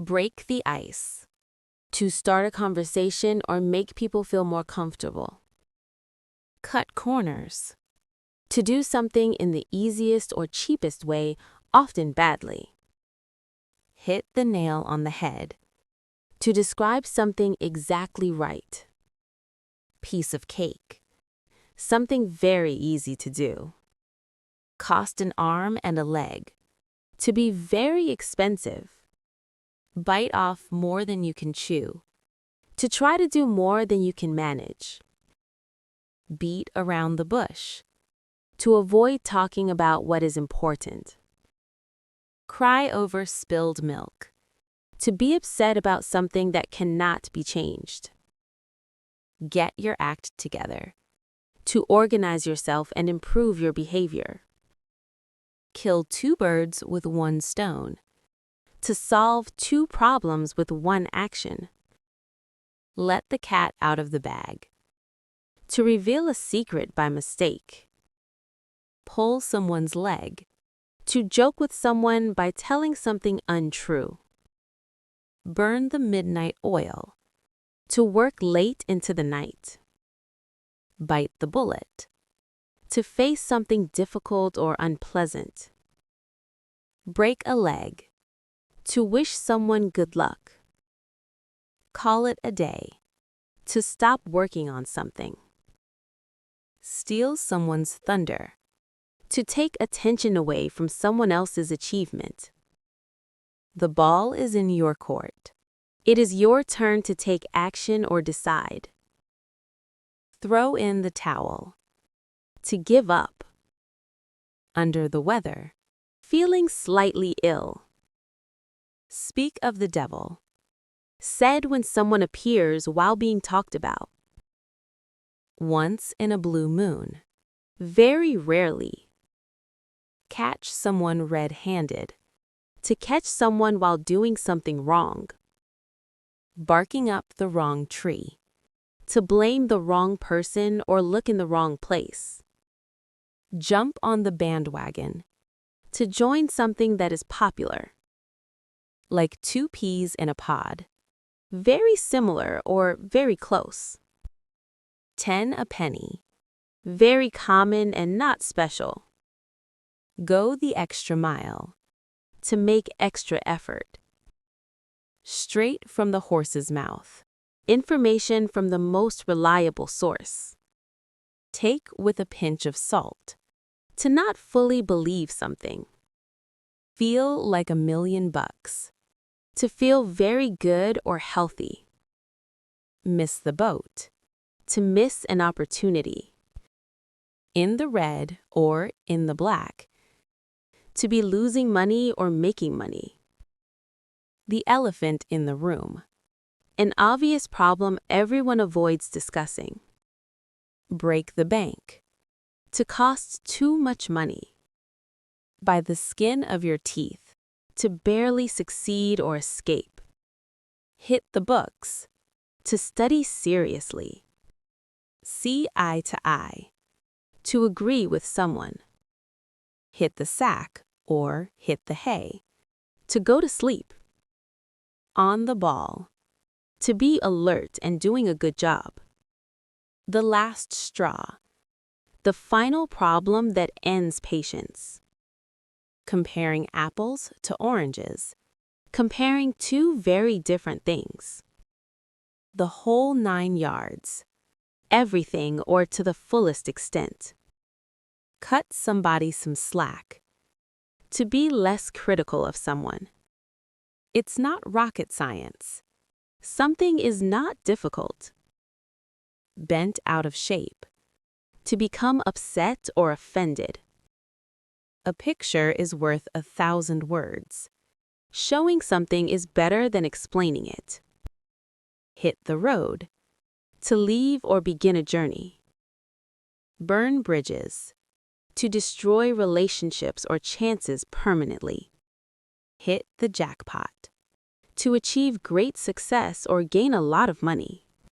Break the ice. To start a conversation or make people feel more comfortable. Cut corners. To do something in the easiest or cheapest way, often badly. Hit the nail on the head. To describe something exactly right. Piece of cake. Something very easy to do. Cost an arm and a leg. To be very expensive. Bite off more than you can chew. To try to do more than you can manage. Beat around the bush. To avoid talking about what is important. Cry over spilled milk. To be upset about something that cannot be changed. Get your act together. To organize yourself and improve your behavior. Kill 2 birds with 1 stone. To solve 2 problems with 1 action. Let the cat out of the bag. To reveal a secret by mistake. Pull someone's leg. To joke with someone by telling something untrue. Burn the midnight oil. To work late into the night. Bite the bullet. To face something difficult or unpleasant. Break a leg. To wish someone good luck. Call it a day. To stop working on something. Steal someone's thunder. To take attention away from someone else's achievement. The ball is in your court. It is your turn to take action or decide. Throw in the towel. To give up. Under the weather. Feeling slightly ill. Speak of the devil. Said when someone appears while being talked about. Once in a blue moon. Very rarely. Catch someone red-handed. To catch someone while doing something wrong. Barking up the wrong tree. To blame the wrong person or look in the wrong place. Jump on the bandwagon. To join something that is popular. Like 2 peas in a pod. Very similar or very close. 10 a penny. Very common and not special. Go the extra mile. To make extra effort. Straight from the horse's mouth. Information from the most reliable source. Take with a pinch of salt. To not fully believe something. Feel like $1,000,000. To feel very good or healthy. Miss the boat. To miss an opportunity. In the red or in the black. To be losing money or making money. The elephant in the room. An obvious problem everyone avoids discussing. Break the bank. To cost too much money. By the skin of your teeth. To barely succeed or escape. Hit the books. To study seriously. See eye to eye. To agree with someone. Hit the sack or hit the hay. To go to sleep. On the ball. To be alert and doing a good job. The last straw. The final problem that ends patience. Comparing apples to oranges. Comparing 2 very different things. The whole 9 yards. Everything or to the fullest extent. Cut somebody some slack. To be less critical of someone. It's not rocket science. Something is not difficult. Bent out of shape. To become upset or offended. A picture is worth 1,000 words. Showing something is better than explaining it. Hit the road. To leave or begin a journey. Burn bridges. To destroy relationships or chances permanently. Hit the jackpot. To achieve great success or gain a lot of money.